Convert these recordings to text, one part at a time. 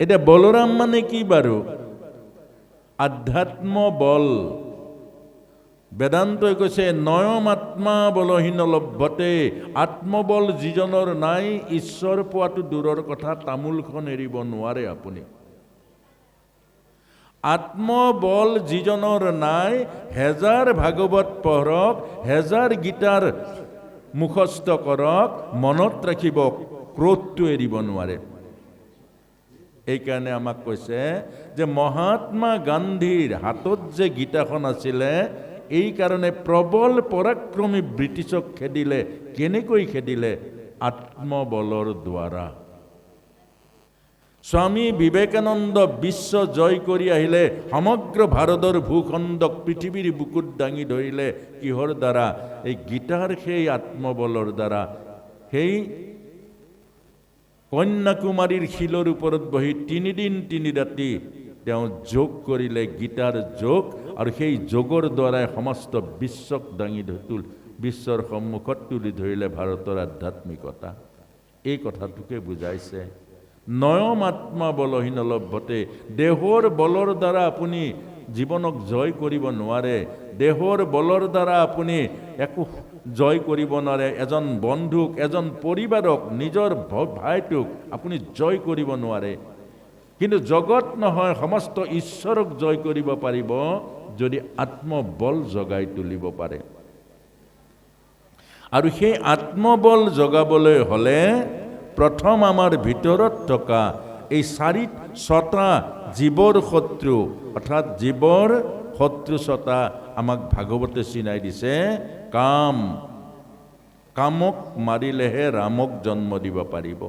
এটা বলৰাম মানে কি বাৰু? আধ্যাত্ম বল। বেদান্তই কৈছে নয়ম আত্মা বলহীন লভ্যতে, আত্মবল যিজনৰ নাই ঈশ্বৰ পোৱাটো দূৰৰ কথা, তামোলখন এৰিব নোৱাৰে আপুনি। আত্মবল যিজনৰ নাই, হেজাৰ ভাগৱত পঢ়ক, হেজাৰ গীতাৰ মুখস্থ কৰক, মনত ৰাখিব ক্ৰোধটো এৰিব নোৱাৰে। এইকাৰণে আমাক কৈছে যে মহাত্মা গান্ধীৰ হাতত যে গীতাখন আছিলে, এই কাৰণে প্ৰবল পৰাক্ৰমী ব্ৰিটিছক খেদিলে। কেনেকৈ খেদিলে? আত্মবলৰ দ্বাৰা। স্বামী বিবেকানন্দ বিশ্ব জয় কৰি আহিলে, সমগ্ৰ ভাৰতৰ ভূখণ্ডক পৃথিৱীৰ বুকুত দাঙি ধৰিলে। কিহৰ দ্বাৰা? এই গীতাৰ সেই আত্মবলৰ দ্বাৰা। সেই কন্যাকুমাৰীৰ শিলৰ ওপৰত বহি 3 দিন 3 ৰাতি তেওঁ যোগ কৰিলে, গীতাৰ যোগ, আৰু সেই যোগৰ দ্বাৰাই সমস্ত বিশ্বক দাঙি বিশ্বৰ সন্মুখত তুলি ধৰিলে ভাৰতৰ আধ্যাত্মিকতা। এই কথাটোকে বুজাইছে নয়ম আত্মা বলহীন লভ্যতে। দেহৰ বলৰ দ্বাৰা আপুনি জীৱনক জয় কৰিব নোৱাৰে। দেহৰ বলৰ দ্বাৰা আপুনি একো জয় কৰিব নোৱাৰে। এজন বন্ধুক, এজন পৰিবাৰক, নিজৰ ভাইটোক আপুনি জয় কৰিব নোৱাৰে। কিন্তু জগত নহয়, সমস্ত ঈশ্বৰক জয় কৰিব পাৰিব যদি আত্মবল জগাই তুলিব পাৰে। আৰু সেই আত্মবল জগাবলৈ হ'লে প্ৰথম আমাৰ ভিতৰত থকা এই 6টা জীৱৰ শত্ৰু, অৰ্থাৎ জীৱৰ শত্ৰু 6টা আমাক ভাগৱতে চিনাই দিছে। কাম, কামক মাৰিলেহে ৰামক জন্ম দিব পাৰিব।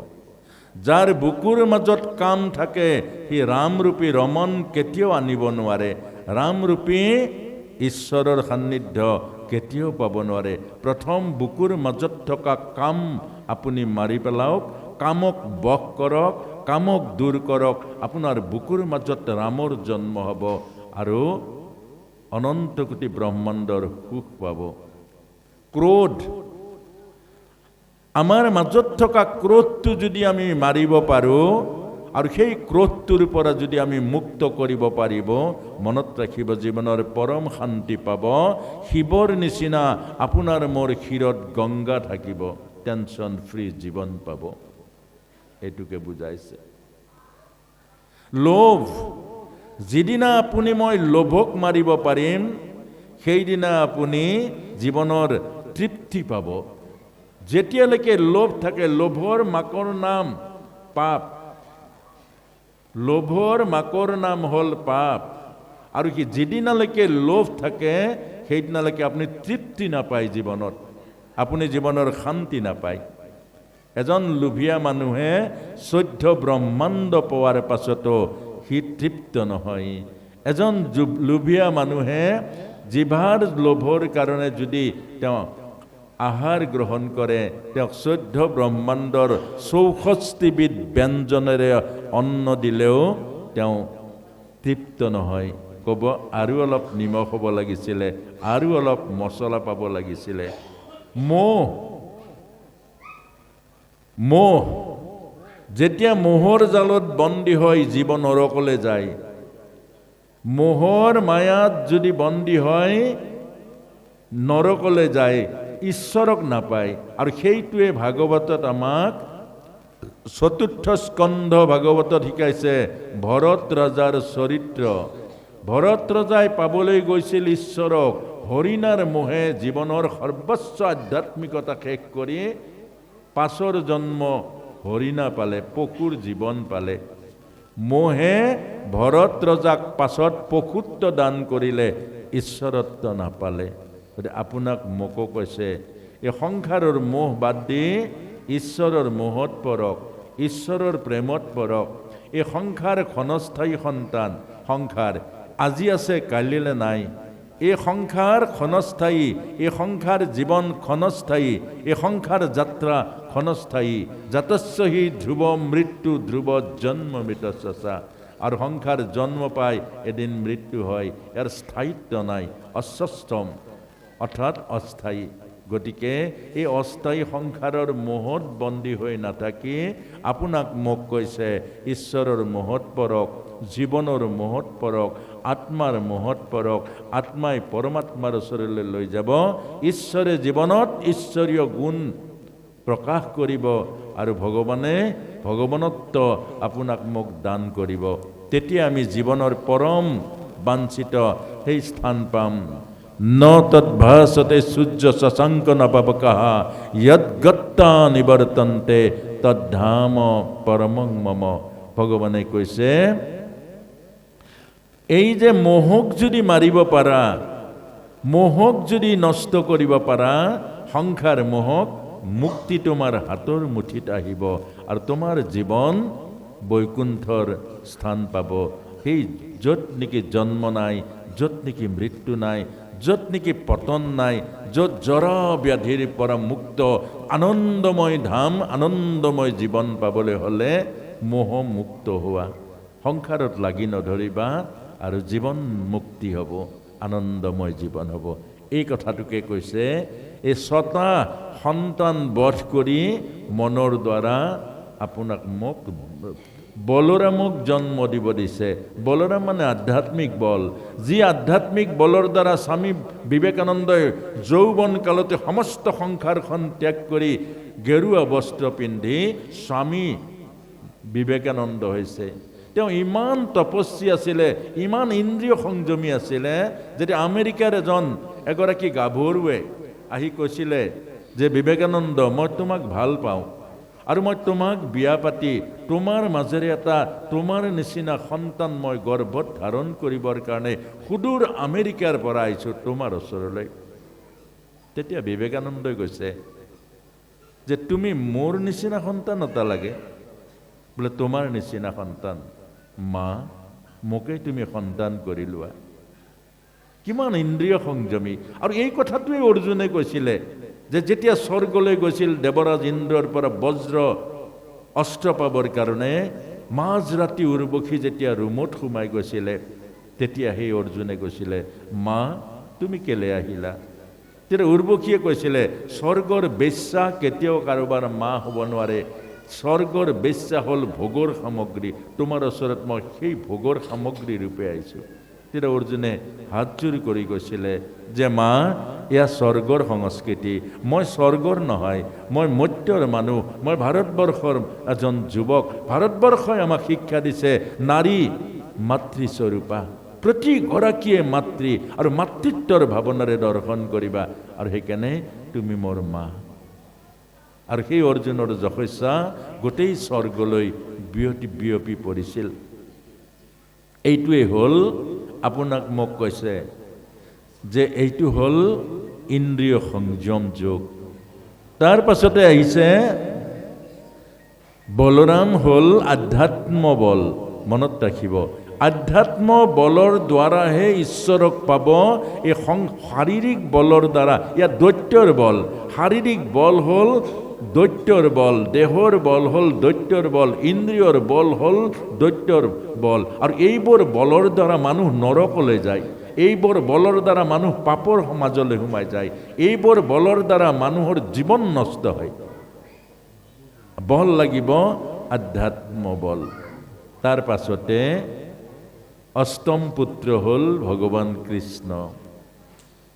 যাৰ বুকুৰ মাজত কাম থাকে, সি ৰামৰূপী ৰমন কেতিয়াও আনিব নোৱাৰে। ৰামৰূপী ঈশ্বৰৰ সান্নিধ্য কেতিয়াও পাব নোৱাৰে। প্ৰথম বুকুৰ মাজত থকা কাম আপুনি মাৰি পেলাওক, কামক বশ কৰক, কামক দূৰ কৰক, আপোনাৰ বুকুৰ মাজত ৰামৰ জন্ম হ'ব আৰু অনন্ত কোটি ব্ৰহ্মাণ্ডৰ সুখ পাব। ক্ৰোধ, আমাৰ মাজত থকা ক্ৰোধটো যদি আমি মাৰিব পাৰোঁ আৰু সেই ক্ৰোধটোৰ পৰা যদি আমি মুক্ত কৰিব পাৰিব, মনত ৰাখিব জীৱনৰ পৰম শান্তি পাব। শিৱৰ নিচিনা আপোনাৰ মোৰ শিৰত গংগা থাকিব, টেনশ্যন ফ্ৰী জীৱন পাব। এইটোকে বুজাইছে। লোভ, যিদিনা আপুনি মই লোভক মাৰিব পাৰিম, সেইদিনা আপুনি জীৱনৰ তৃপ্তি পাব। যেতিয়ালৈকে লোভ থাকে, লোভৰ মাকৰ নাম পাপ। লোভৰ মাকৰ নাম হ'ল পাপ। আৰু কি যিদিনালৈকে লোভ থাকে, সেইদিনালৈকে আপুনি তৃপ্তি নাপায় জীৱনত, আপুনি জীৱনৰ শান্তি নাপায়। এজন লোভীয়া মানুহে 14 ব্ৰহ্মাণ্ড পোৱাৰ পাছতো সি তৃপ্ত নহয়। এজন লোভীয়া মানুহে জিভাৰ লোভৰ কাৰণে যদি তেওঁ আহাৰ গ্ৰহণ কৰে, তেওঁক 14 ব্ৰহ্মাণ্ডৰ 64বিধ ব্যঞ্জনেৰে অন্ন দিলেও তেওঁ তৃপ্ত নহয়। ক'ব আৰু অলপ নিমখ হ'ব লাগিছিলে, আৰু অলপ মছলা পাব লাগিছিলে। মোহ, মোহ, যেতিয়া মোহৰ জালত বন্দী হয় জীৱন নৰকলৈ যায়। মোহৰ মায়াত যদি বন্দী হয় নৰকলৈ যায়, ঈশ্বৰক নাপায়। আৰু সেইটোৱে ভাগৱতত আমাক 4ৰ্থ স্কন্ধ ভাগৱতত শিকাইছে ভৰত ৰজাৰ চৰিত্ৰ। ভৰত ৰজাই পাবলৈ গৈছিল ঈশ্বৰক, হৰিণাৰ মোহে জীৱনৰ সৰ্বস্ব আধ্যাত্মিকতা শেষ কৰি পাছৰ জন্ম হৰিণা পালে, পশুৰ জীৱন পালে। মোহে ভৰত ৰজাক পাছত পশুত্ব দান কৰিলে, ঈশ্বৰত্ব নাপালে। আপোনাক মোকো কৈছে, এই সংসাৰৰ মোহ বাদ দি ঈশ্বৰৰ মোহত পৰক, ঈশ্বৰৰ প্ৰেমত পৰক। এই সংসাৰ ক্ষণস্থায়ী সন্তান, সংসাৰ আজি আছে কালিলৈ নাই। এই সংসাৰ ক্ষণস্থায়ী, এই সংসাৰ জীৱন ক্ষণস্থায়ী, এই সংসাৰ যাত্ৰা ক্ষণস্থায়ী। জাতস্য হি ধ্ৰুৱ মৃত্যু ধ্ৰুৱ জন্ম মৃতস্যা। আৰু সংসাৰ জন্ম পায়, এদিন মৃত্যু হয়। ইয়াৰ স্থায়িত্ব নাই, অস্বস্থম অৰ্থাৎ অস্থায়ী। গতিকে এই অস্থায়ী সংসাৰৰ মোহত বন্দী হৈ নাথাকি আপোনাক মোক কৈছে ঈশ্বৰৰ মোহত পৰক, জীৱনৰ মোহত পৰক, আত্মাৰ মোহত পৰক। আত্মাই পৰমাত্মাৰ ওচৰলৈ লৈ যাব, ঈশ্বৰে জীৱনত ঈশ্বৰীয় গুণ প্ৰকাশ কৰিব আৰু ভগৱানে ভগৱানত্ব আপোনাক মোক দান কৰিব। তেতিয়া আমি জীৱনৰ পৰম বাঞ্ছিত সেই স্থান পাম। ন তদ্ভাসতে সূৰ্য শশাঙ্ক নপবকাহ যদ্গত্তা নিবৰ্তন্তে তদ্ধাম পৰমং মম। ভগৱানে কৈছে এই যে মোহক যদি মাৰিব পাৰা, মোহক যদি নষ্ট কৰিব পাৰা, সংসাৰ মোহক, মুক্তি তোমাৰ হাতৰ মুঠিত আহিব আৰু তোমাৰ জীৱন বৈকুণ্ঠৰ স্থান পাব। সেই য'ত নেকি জন্ম নাই, য'ত নেকি মৃত্যু নাই, য'ত নেকি পতন নাই, য'ত জৰা ব্যাধিৰ পৰা মুক্ত আনন্দময় ধাম, আনন্দময় জীৱন পাবলৈ হ'লে মোহমুক্ত হোৱা, সংসাৰত লাগি নধৰিবা আৰু জীৱন মুক্তি হ'ব, আনন্দময় জীৱন হ'ব। এই কথাটোকে কৈছে এই 6টা সন্তান বধ কৰি মনৰ দ্বাৰা আপোনাক মোক বলৰামক জন্ম দিব দিছে। বলৰাম মানে আধ্যাত্মিক বল, যি আধ্যাত্মিক বলৰ দ্বাৰা স্বামী বিবেকানন্দই যৌৱন কালতে সমস্ত সংসাৰখন ত্যাগ কৰি গেৰুৱা বস্ত্ৰ পিন্ধি স্বামী বিবেকানন্দ হৈছে। তেওঁ ইমান তপস্বী আছিলে, ইমান ইন্দ্ৰিয় সংযমী আছিলে, যেতিয়া আমেৰিকাৰ এগৰাকী গাভৰুৱে আহি কৈছিলে যে বিবেকানন্দ মই তোমাক ভাল পাওঁ আৰু মই তোমাক বিয়া পাতি তোমাৰ মাজেৰে এটা তোমাৰ নিচিনা সন্তান মই গৰ্ভত ধাৰণ কৰিবৰ কাৰণে সুদূৰ আমেৰিকাৰ পৰা আহিছোঁ তোমাৰ ওচৰলৈ। তেতিয়া বিবেকানন্দই কৈছে যে তুমি মোৰ নিচিনা সন্তান এটা লাগে? বোলে তোমাৰ নিচিনা সন্তান। মা, মোকেই তুমি সন্তান কৰি লোৱা। কিমান ইন্দ্ৰিয় সংযমী। আৰু এই কথাটোৱে অৰ্জুনে কৈছিলে যে যেতিয়া স্বৰ্গলৈ গৈছিল দেৱৰাজ ইন্দ্ৰৰ পৰা বজ্ৰ অস্ত্ৰ পাবৰ কাৰণে, মাজ ৰাতি উৰ্বশী যেতিয়া ৰুমত সোমাই গৈছিলে, তেতিয়া সেই অৰ্জুনে কৈছিলে মা তুমি কেলে আহিলা? তেতিয়া উৰ্বশীয়ে কৈছিলে স্বৰ্গৰ বেশ্যা কেতিয়াও কাৰোবাৰ মা হ'ব নোৱাৰে, স্বৰ্গৰ বেশ্যা হ'ল ভোগৰ সামগ্ৰী, তোমাৰ ওচৰত মই সেই ভোগৰ সামগ্ৰী ৰূপে আহিছোঁ। তেতিয়া অৰ্জুনে হাত জোৰি কৰি কৈছিলে যে মা এয়া স্বৰ্গৰ সংস্কৃতি, মই স্বৰ্গৰ নহয়, মই মৰ্ত্যৰ মানুহ, মই ভাৰতবৰ্ষৰ এজন যুৱক। ভাৰতবৰ্ষই আমাক শিক্ষা দিছে নাৰী মাতৃস্বৰূপা, প্ৰতিগৰাকীয়ে মাতৃ আৰু মাতৃত্বৰ ভাৱনাৰে দৰ্শন কৰিবা, আৰু সেইকাৰণে তুমি মোৰ মা। আৰু সেই অৰ্জুনৰ যশস্যা গোটেই স্বৰ্গলৈ বিয়পি পৰিছিল। এইটোৱে হ'ল আপোনাক মোক কৈছে যে এইটো হ'ল ইন্দ্ৰিয় সংযম যোগ। তাৰ পাছতে আহিছে বলৰাম হ'ল আধ্যাত্ম বল। মনত ৰাখিব, আধ্যাত্ম বলৰ দ্বাৰাহে ঈশ্বৰক পাব। এই শাৰীৰিক বলৰ দ্বাৰা, ইয়াত দৈত্যৰ বল, শাৰীৰিক বল হ'ল দৈত্যৰ বল, দেহৰ বল হ'ল দৈত্যৰ বল, ইন্দ্ৰিয়ৰ বল হ'ল দৈত্যৰ বল। আৰু এইবোৰ বলৰ দ্বাৰা মানুহ নৰকলৈ যায়, এইবোৰ বলৰ দ্বাৰা মানুহ পাপৰ সমাজলৈ সোমাই যায়, এইবোৰ বলৰ দ্বাৰা মানুহৰ জীৱন নষ্ট হয়। বল লাগিব আধ্যাত্ম বল। তাৰ পাছতে অষ্টম পুত্ৰ হ'ল ভগৱান কৃষ্ণ।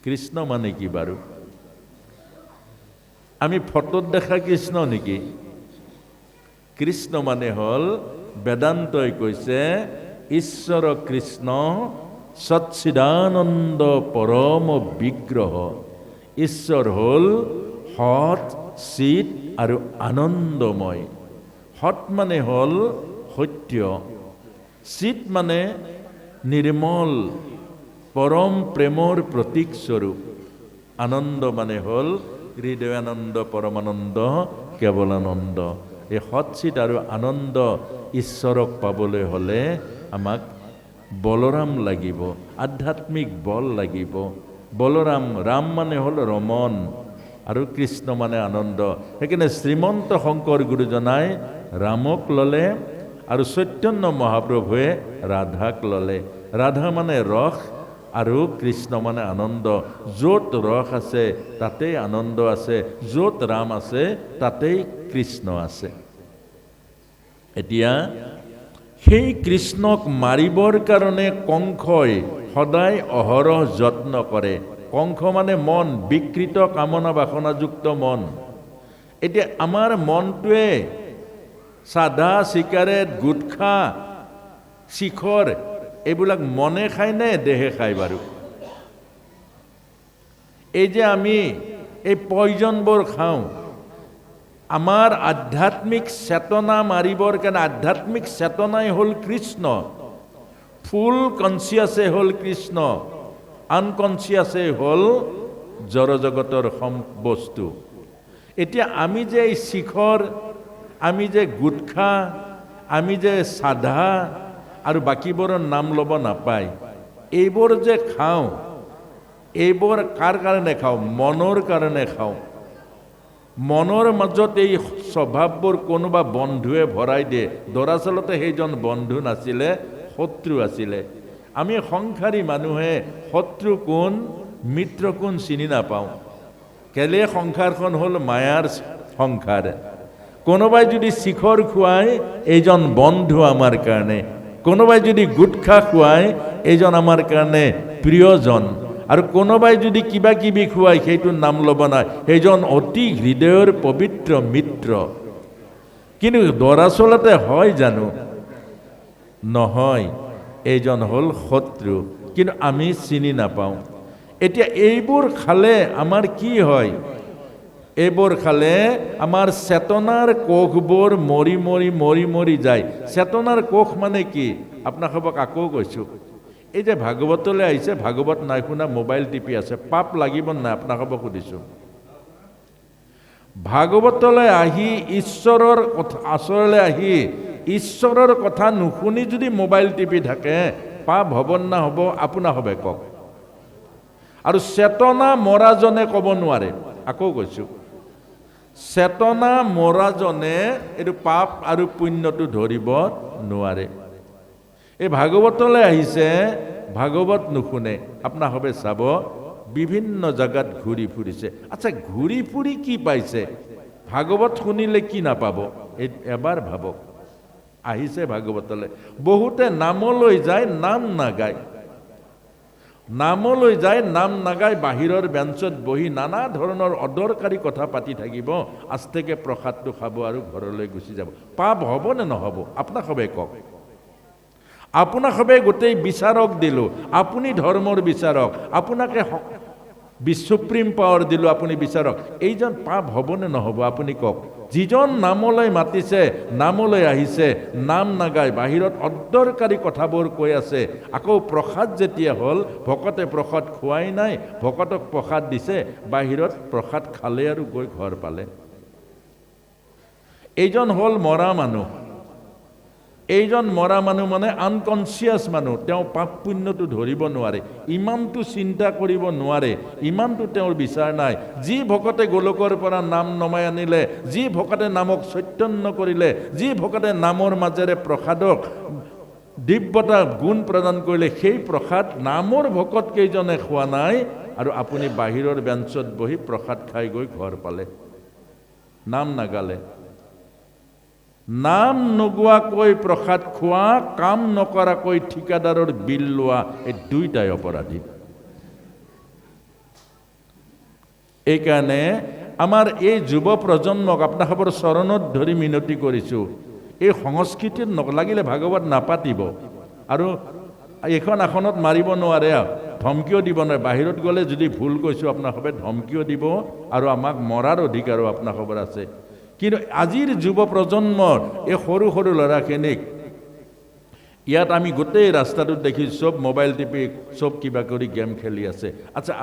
কৃষ্ণ মানে কি বাৰু? আমি ফটোত দেখা কৃষ্ণ নেকি? কৃষ্ণ মানে হ'ল, বেদান্তই কৈছে ঈশ্বৰ কৃষ্ণ সচ্চিদানন্দ পৰম বিগ্ৰহ। ঈশ্বৰ হ'ল সৎ, চিত আৰু আনন্দময়। সৎ মানে হ'ল সত্য, চিত মানে নিৰ্মল পৰম প্ৰেমৰ প্ৰতীক স্বৰূপ, আনন্দ মানে হ'ল হৃদয়ানন্দ পৰমানন্দ কেৱলানন্দ। এই সৎচিত আৰু আনন্দ ঈশ্বৰক পাবলৈ হ'লে আমাক বলৰাম লাগিব, আধ্যাত্মিক বল লাগিব। বলৰাম, ৰাম মানে হ'ল ৰমন আৰু কৃষ্ণ মানে আনন্দ। সেইকাৰণে শ্ৰীমন্ত শংকৰ গুৰুজনাই ৰামক ল'লে আৰু চৈতন্য মহাপ্ৰভুৱে ৰাধাক ল'লে। ৰাধা মানে ৰস আৰু কৃষ্ণ মানে আনন্দ। য'ত ৰস আছে তাতেই আনন্দ আছে, য'ত ৰাম আছে তাতেই কৃষ্ণ আছে। এতিয়া সেই কৃষ্ণক মাৰিবৰ কাৰণে কংসই সদায় অহৰহ যত্ন কৰে। কংস মানে মন, বিকৃত কামনা বাসনাযুক্ত মন। এতিয়া আমাৰ মনটোৱে চাধা, চিগাৰেট, গুটখা, শিখৰ এইবিলাক মনে খায় নে দেহে খায় বাৰু? এই যে আমি এই পয়জনবোৰ খাওঁ, আমাৰ আধ্যাত্মিক চেতনা মাৰিবৰ কাৰণে, আধ্যাত্মিক চেতনাই হ'ল কৃষ্ণ, ফুল কনচিয়াছে হ'ল কৃষ্ণ, আনকনচিয়াছে হ'ল জড়জগতৰ বস্তু। এতিয়া আমি যে এই শিখৰ, আমি যে গুটখা, আমি যে চাধা আৰু বাকীবোৰৰ নাম ল'ব নাপায়, এইবোৰ যে খাওঁ, এইবোৰ কাৰ কাৰণে খাওঁ? মনৰ কাৰণে খাওঁ। মনৰ মাজত এই স্বভাৱবোৰ কোনোবা বন্ধুৱে ভৰাই দিয়ে। দৰাচলতে সেইজন বন্ধু নাছিলে, শত্ৰু আছিলে। আমি সংসাৰী মানুহে শত্ৰু কোন, মিত্ৰ কোন চিনি নাপাওঁ। কেলে সংসাৰখন হ'ল মায়াৰ সংসাৰ। কোনোবাই যদি শিখৰ খুৱায়, এইজন বন্ধু আমাৰ কাৰণে। কোনোবাই যদি গুটখা খুৱায়, এইজন আমাৰ কাৰণে প্ৰিয়জন। আৰু কোনোবাই যদি কিবা কিবি খুৱায়, সেইটোৰ নাম ল'ব নাই, সেইজন অতি হৃদয়ৰ পবিত্ৰ মিত্ৰ। কিন্তু দৰাচলতে হয় জানো? নহয়, এইজন হ'ল শত্ৰু, কিন্তু আমি চিনি নাপাওঁ। এতিয়া এইবোৰ খালে আমাৰ কি হয়? এইবোৰ খালে আমাৰ চেতনাৰ কোষবোৰ মৰি মৰি মৰি মৰি যায়। চেতনাৰ কোষ মানে কি? আপোনালোকক আকৌ কৈছোঁ, এই যে ভাগৱতলৈ আহিছে, ভাগৱত নাই শুনা, মোবাইল টিপি আছে, পাপ লাগিব নাই আপোনালোকক সুধিছোঁ। ভাগৱতলৈ আহি ঈশ্বৰৰ কথা, আচৰলৈ আহি ঈশ্বৰৰ কথা নুশুনি যদি মোবাইল টিপি থাকে, পাপ হ'ব না হ'ব? আপোনাৰ হবে কওক। আৰু চেতনা মৰাজনে ক'ব নোৱাৰে, আকৌ কৈছোঁ, চেতনা মৰাজনে এইটো পাপ আৰু পুণ্যটো ধৰিব নোৱাৰে। এই ভাগৱতলৈ আহিছে, ভাগৱত নুশুনে, আপোনাৰ হবে চাব বিভিন্ন জাগাত ঘূৰি ফুৰিছে। আচ্ছা, ঘূৰি ফুৰি কি পাইছে? ভাগৱত শুনিলে কি নাপাব? এবাৰ ভাবক। আহিছে ভাগৱতলৈ, বহুতে নামলৈ যায়, নাম নাগায়। নামলৈ যায়, নাম নাগায়, বাহিৰৰ বেঞ্চত বহি নানা ধৰণৰ অদৰকাৰী কথা পাতি থাকিব, আস্তেকে প্ৰসাদটো খাব আৰু ঘৰলৈ গুচি যাব। পাপ হ'ব নে নহ'ব? আপোনাক সবে কওক। আপোনাক সবে গোটেই বিচাৰক দিলোঁ, আপুনি ধৰ্মৰ বিচাৰক, আপোনাকে সুপ্ৰিম পাৱাৰ দিলোঁ, আপুনি বিচাৰক। এইজন পাপ হ'ব নে নহ'ব? আপুনি কওক। যিজন নামলৈ মাতিছে, নামলৈ আহিছে, নাম নাগায়, বাহিৰত অদৰকাৰী কথাবোৰ কৈ আছে, আকৌ প্ৰসাদ যেতিয়া হ'ল, ভকতে প্ৰসাদ খোৱাই নাই, ভকতক প্ৰসাদ দিছে, বাহিৰত প্ৰসাদ খালে আৰু গৈ ঘৰ পালে। এইজন হ'ল মৰা মানুহ। এইজন মৰা মানুহ মানে আনকনচিয়াছ মানুহ। তেওঁ পাপ পুণ্যটো ধৰিব নোৱাৰে, ইমানটো চিন্তা কৰিব নোৱাৰে, ইমানটো তেওঁৰ বিচাৰ নাই। যি ভকতে গোলকৰ পৰা নাম নমাই আনিলে, যি ভকতে নামক চৈতন্য কৰিলে, যি ভকতে নামৰ মাজেৰে প্ৰসাদক দিব্যতা গুণ প্ৰদান কৰিলে, সেই প্ৰসাদ নামৰ ভকত কেইজনে খোৱা নাই, আৰু আপুনি বাহিৰৰ বেঞ্চত বহি প্ৰসাদ খাই গৈ ঘৰ পালে, নাম নাগালে। নাম নোগোৱাকৈ প্ৰসাদ খোৱা, কাম নকৰাকৈ ঠিকাদাৰৰ বিল লোৱা, এই দুইটাই অপৰাধী। এইকাৰণে আমাৰ এই যুৱ প্ৰজন্মক আপোনালোকৰ চৰণত ধৰি মিনতি কৰিছোঁ, এই সংস্কৃতিত লাগিলে ভাগৱত নাপাতিব, আৰু এইখন আসনত মাৰিব নোৱাৰে, ধমকিও দিব নোৱাৰে। বাহিৰত গ'লে যদি ভুল কৈছোঁ, আপোনালোকে ধমকিও দিব, আৰু আমাক মৰাৰ অধিকাৰো আপোনালোকৰ আছে। কিন্তু আজিৰ যুৱ প্ৰজন্মৰ এই সৰু সৰু ল'ৰাখিনিক ইয়াত আমি গোটেই ৰাস্তাটোত দেখিছোঁ, চব মোবাইল টিপি, চব কিবা কৰি গেম খেলি আছে। আচ্ছা,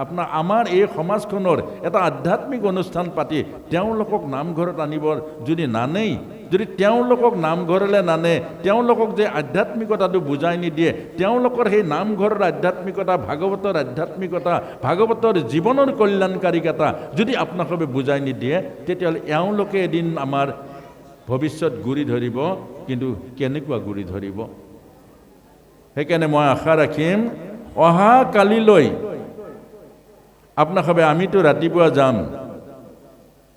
আমাৰ এই সমাজখনৰ এটা আধ্যাত্মিক অনুষ্ঠান পাতি তেওঁলোকক নামঘৰত আনিব যদি নানেই, যদি তেওঁলোকক নামঘৰলৈ নানে, তেওঁলোকক যে আধ্যাত্মিকতাটো বুজাই নিদিয়ে, তেওঁলোকৰ সেই নামঘৰৰ আধ্যাত্মিকতা, ভাগৱতৰ আধ্যাত্মিকতা, ভাগৱতৰ জীৱনৰ কল্যাণকাৰীকতা যদি আপোনালোকে বুজাই নিদিয়ে, তেতিয়াহ'লে এওঁলোকে এদিন আমাৰ ভৱিষ্যত গুৰি ধৰিব। কিন্তু কেনেকুৱা গুৰি ধৰিব? সেইকাৰণে মই আশা ৰাখিম অহা কালিলৈ আপোনাক ভাবে আমিতো ৰাতিপুৱা যাম,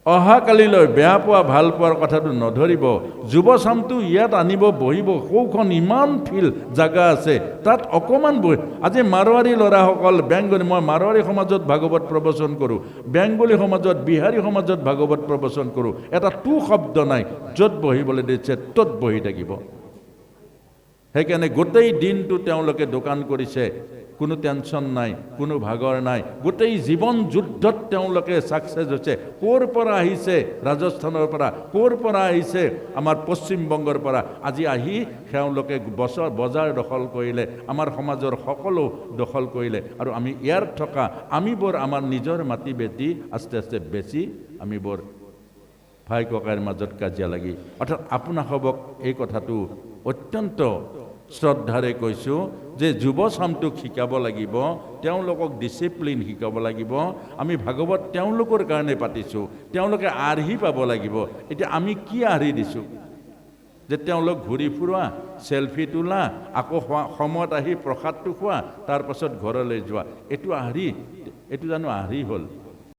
অহা কালিলৈ বেয়া পোৱা ভাল পোৱাৰ কথাটো নধৰিব। যুৱচামটো ইয়াত আনিব, বহিব, সৌখন ইমান ফিল্ড জাগা আছে, তাত অকণমান বহি। আজি মাৰোৱাৰী ল'ৰাসকল, বেংগলী, মই মাৰোৱাৰী সমাজত ভাগৱত প্ৰবচন কৰোঁ, বেংগলী সমাজত, বিহাৰী সমাজত ভাগৱত প্ৰবচন কৰোঁ। এটা টু শব্দ নাই, য'ত বহিবলৈ দিছে ত'ত বহি থাকিব। সেইকাৰণে গোটেই দিনটো তেওঁলোকে দোকান কৰিছে, কোনো টেনশ্যন নাই, কোনো ভাগৰ নাই, গোটেই জীৱন যুদ্ধত তেওঁলোকে ছাকচেছ হৈছে। ক'ৰ পৰা আহিছে? ৰাজস্থানৰ পৰা। ক'ৰ পৰা আহিছে? আমাৰ পশ্চিমবংগৰ পৰা। আজি আহি তেওঁলোকে বজাৰ দখল কৰিলে, আমাৰ সমাজৰ সকলো দখল কৰিলে, আৰু আমি ইয়াত থকা আমিবোৰ আমাৰ নিজৰ মাটি বেটি আস্তে আস্তে বেছি আমিবোৰ ভাই ককাইৰ মাজত কাজিয়া লাগি। অৰ্থাৎ আপোনাসৱক এই কথাটো অত্যন্ত শ্ৰদ্ধাৰে কৈছোঁ যে যুৱচামটোক শিকাব লাগিব, তেওঁলোকক ডিচিপ্লিন শিকাব লাগিব। আমি ভাগৱত তেওঁলোকৰ কাৰণে পাতিছোঁ, তেওঁলোকে আৰ্হি পাব লাগিব। এতিয়া আমি কি আৰ্হি দিছোঁ? যে তেওঁলোক ঘূৰি ফুৰা, চেলফি তোলা, আকৌ সময়ত আহি প্ৰসাদটো খোৱা, তাৰপাছত ঘৰলৈ যোৱা, এইটো আৰ্হি? এইটো জানো আৰ্হি হ'ল?